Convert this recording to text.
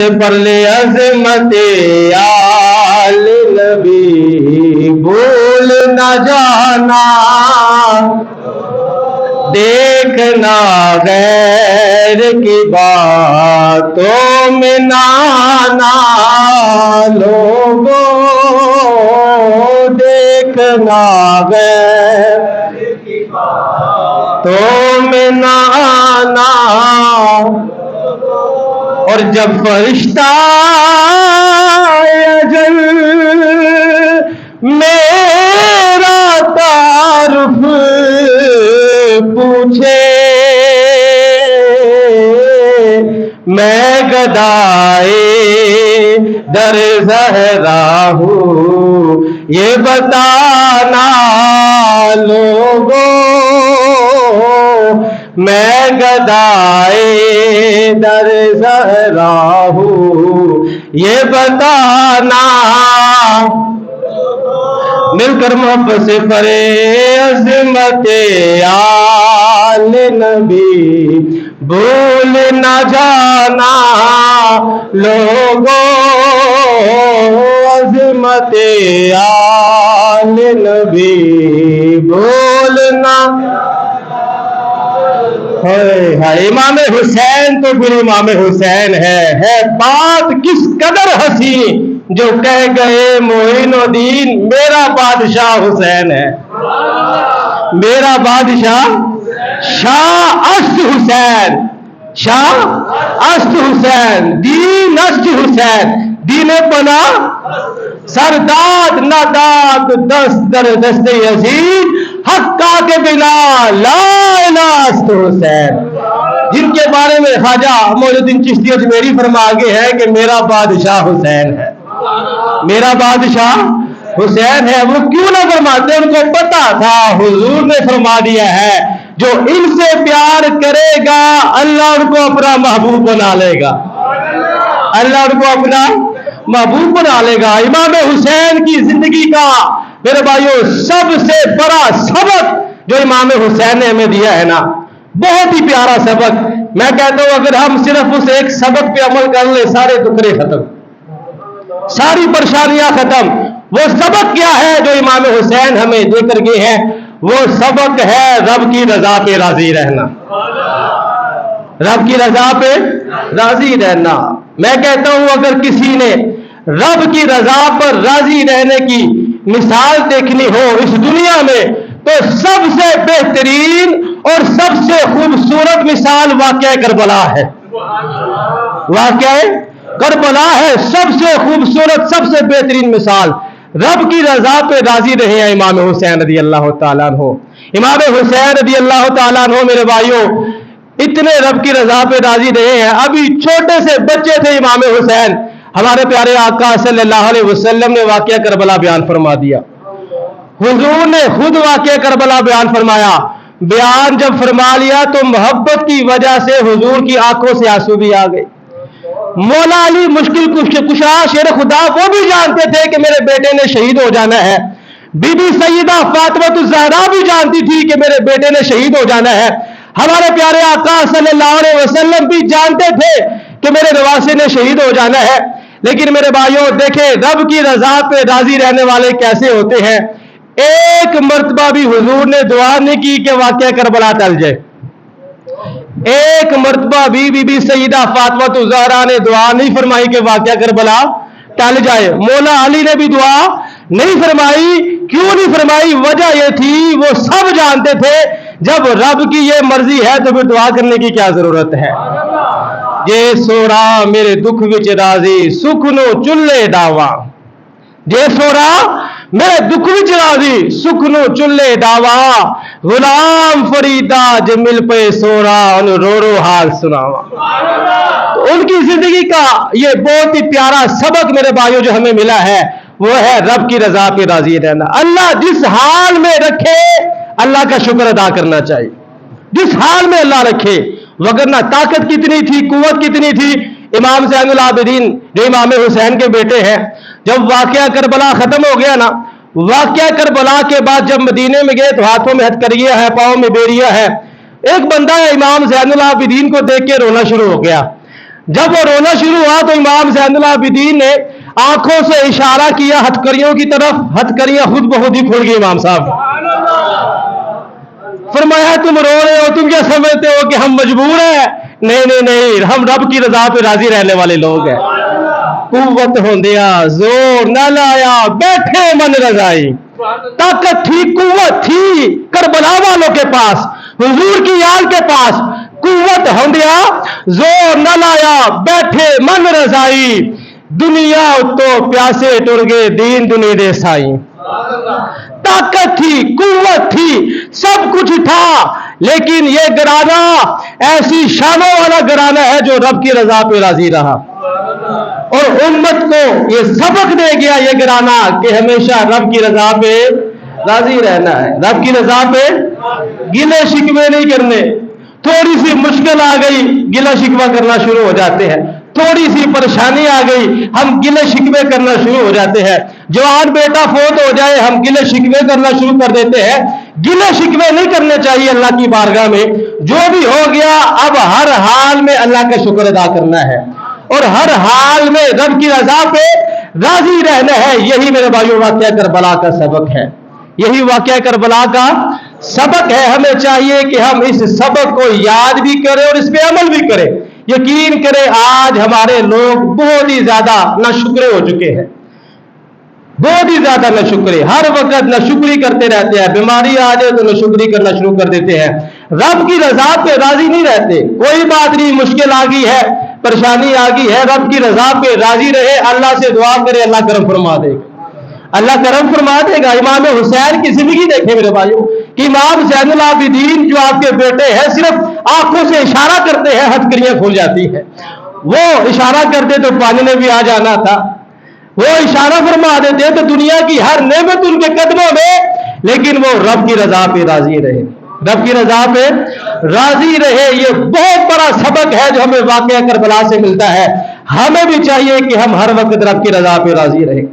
پر لے عظمت آل نبی بھول نہ جانا، دیکھنا غیر کی باتوں میں نہ آنا، لوگوں دیکھنا غیر کی باتوں میں نہ آنا۔ اور جب فرشتہ اجل میرا تعارف پوچھے، میں گدائے در زہرا ہوں یہ بتانا، لوگوں میں گدائے در زہرا ہوں یہ بتانا۔ مل کر محبت سے پڑھے عظمت آل نبی بھول نہ جانا، لوگوں عظمت آل نبی بھول نہ۔ امام حسین تو پھر امام حسین ہے بات کس قدر حسین جو کہہ گئے معین الدین میرا بادشاہ حسین ہے، میرا بادشاہ شاہ اشت حسین، شاہ اشت حسین، دین اشت حسین، دین بنا سرداد ناداد دست در دست یزید حقا کے بنا لا الہ اشت حسین، جن کے بارے میں خواجہ معین الدین چشتی اجمیری فرما آگے ہے کہ میرا بادشاہ حسین ہے، میرا بادشاہ حسین ہے۔ وہ کیوں نہ فرماتے؟ ان کو پتا تھا حضور نے فرما دیا ہے جو ان سے پیار کرے گا اللہ ان کو اپنا محبوب بنا لے گا، اللہ ان کو اپنا محبوب بنا لے گا۔ امام حسین کی زندگی کا میرے بھائیوں سب سے بڑا سبق جو امام حسین نے ہمیں دیا ہے نا، بہت ہی پیارا سبق۔ میں کہتا ہوں اگر ہم صرف اس ایک سبق پہ عمل کر لیں سارے دکھرے ختم، ساری پریشانیاں ختم۔ وہ سبق کیا ہے جو امام حسین ہمیں دے کر گئے ہیں؟ وہ سبق ہے رب کی رضا پہ راضی رہنا، رب کی رضا پہ راضی رہنا۔ میں کہتا ہوں اگر کسی نے رب کی رضا پر راضی رہنے کی مثال دیکھنی ہو اس دنیا میں تو سب سے بہترین اور سب سے خوبصورت مثال واقعہ کربلا ہے، واقعہ کربلا ہے سب سے خوبصورت سب سے بہترین مثال۔ رب کی رضا پہ راضی رہے ہیں امام حسین رضی اللہ تعالیٰ عنہ، امام حسین رضی اللہ تعالیٰ عنہ میرے بھائیوں اتنے رب کی رضا پہ راضی رہے ہیں، ابھی چھوٹے سے بچے تھے امام حسین، ہمارے پیارے آقا صلی اللہ علیہ وسلم نے واقعہ کربلا بیان فرما دیا، حضور نے خود واقعہ کربلا بیان فرمایا، بیان جب فرما لیا تو محبت کی وجہ سے حضور کی آنکھوں سے آنسو بھی آ گئے۔ مولا علی مشکل کشا شیر خدا وہ بھی جانتے تھے کہ میرے بیٹے نے شہید ہو جانا ہے، بی بی سیدہ فاطمہ الزہرا بھی جانتی تھی کہ میرے بیٹے نے شہید ہو جانا ہے، ہمارے پیارے آقا صلی اللہ علیہ وسلم بھی جانتے تھے کہ میرے نواسے نے شہید ہو جانا ہے۔ لیکن میرے بھائیوں دیکھیں رب کی رضا پہ راضی رہنے والے کیسے ہوتے ہیں۔ ایک مرتبہ بھی حضور نے دعا نہیں کی کہ واقعہ کربلا ٹل جائے، ایک مرتبہ بھی بی بی سیدہ فاطمہ الزہرا نے دعا نہیں فرمائی کہ واقعہ کربلا ٹل جائے، مولا علی نے بھی دعا نہیں فرمائی۔ کیوں نہیں فرمائی؟ وجہ یہ تھی وہ سب جانتے تھے جب رب کی یہ مرضی ہے تو پھر دعا کرنے کی کیا ضرورت ہے۔ جے سوڑا میرے دکھ وچ راضی سکھ نو چلے ڈاواں، جے سوڑا میرے دکھ وچ راضی سکھ نو چلے ڈاواں، غلام فریدا جے مل پے سوڑا ان رو رو حال سناواں۔ ان کی زندگی کا یہ بہت ہی پیارا سبق میرے بھائیوں جو ہمیں ملا ہے وہ ہے رب کی رضا پہ راضی رہنا۔ اللہ جس حال میں رکھے اللہ کا شکر ادا کرنا چاہیے، جس حال میں اللہ رکھے، وگرنہ طاقت کتنی تھی، قوت کتنی تھی۔ امام زین العابدین جو امام حسین کے بیٹے ہیں، جب واقعہ کربلا ختم ہو گیا نا، واقعہ کربلا کے بعد جب مدینے میں گئے تو ہاتھوں میں ہتھکڑیاں ہے، پاؤں میں بیڑیاں ہے، ایک بندہ امام زین العابدین کو دیکھ کے رونا شروع ہو گیا۔ جب وہ رونا شروع ہوا تو امام زین العابدین نے آنکھوں سے اشارہ کیا ہتھکڑیوں کی طرف، ہتھکڑیاں خود بخود ہی کھل گئی امام صاحب۔ فرمایا تم رو رہے ہو، تم کیا سمجھتے ہو کہ ہم مجبور ہیں؟ نہیں نہیں نہیں، ہم رب کی رضا پہ راضی رہنے والے لوگ ہیں۔ قوت ہوندیا زور نہ لایا، بیٹھے من رضائی، طاقت تھی قوت تھی کربلا والوں کے پاس، حضور کی آل کے پاس، قوت ہوندیا زور نہ لایا، بیٹھے من رضائی، دنیا تو پیاسے ٹر گئے دین دنیا دے سائی۔ طاقت تھی قوت تھی سب کچھ تھا، لیکن یہ گرانا ایسی شانوں والا گرانا ہے جو رب کی رضا پہ راضی رہا، اور امت کو یہ سبق دے گیا یہ گرانا کہ ہمیشہ رب کی رضا پہ راضی رہنا ہے، رب کی رضا پہ گلے شکوے نہیں کرنے۔ تھوڑی سی مشکل آ گئی گلہ شکوہ کرنا شروع ہو جاتے ہیں، تھوڑی سی پریشانی آ گئی ہم گلے شکوے کرنا شروع ہو جاتے ہیں، جوان بیٹا فوت ہو جائے ہم گلے شکوے کرنا شروع کر دیتے ہیں۔ گلے شکوے نہیں کرنے چاہیے اللہ کی بارگاہ میں، جو بھی ہو گیا اب ہر حال میں اللہ کا شکر ادا کرنا ہے، اور ہر حال میں رب کی رضا پہ راضی رہنا ہے۔ یہی میرے بھائیوں واقعہ کربلا کا سبق ہے، یہی واقعہ کربلا کا سبق ہے۔ ہمیں چاہیے کہ ہم اس سبق کو یاد بھی کریں اور اس پہ عمل بھی کریں۔ یقین کریں آج ہمارے لوگ بہت ہی زیادہ ناشکرے ہو چکے ہیں، بہت ہی زیادہ ناشکرے، ہر وقت ناشکری کرتے رہتے ہیں، بیماری آ جائے تو ناشکری کرنا شروع کر دیتے ہیں، رب کی رضا پہ راضی نہیں رہتے۔ کوئی بات نہیں، مشکل آ گئی ہے، پریشانی آ گئی ہے، رب کی رضا پہ راضی رہے، اللہ سے دعا کرے، اللہ کرم فرما دے گا، اللہ کرم فرما دے گا۔ امام حسین کی زندگی دیکھیں میرے بھائیوں کہ امام زین العابدین جو آپ کے بیٹے ہیں صرف آنکھوں سے اشارہ کرتے ہیں ہتھکڑیاں کھل جاتی ہیں، وہ اشارہ کرتے تو پانی نے بھی آ جانا تھا، وہ اشارہ فرما دیتے تو دنیا کی ہر نعمت ان کے قدموں میں، لیکن وہ رب کی رضا پہ راضی رہے، رب کی رضا پہ راضی رہے۔ یہ بہت بڑا سبق ہے جو ہمیں واقعہ کربلا سے ملتا ہے۔ ہمیں بھی چاہیے کہ ہم ہر وقت رب کی رضا پہ راضی رہیں۔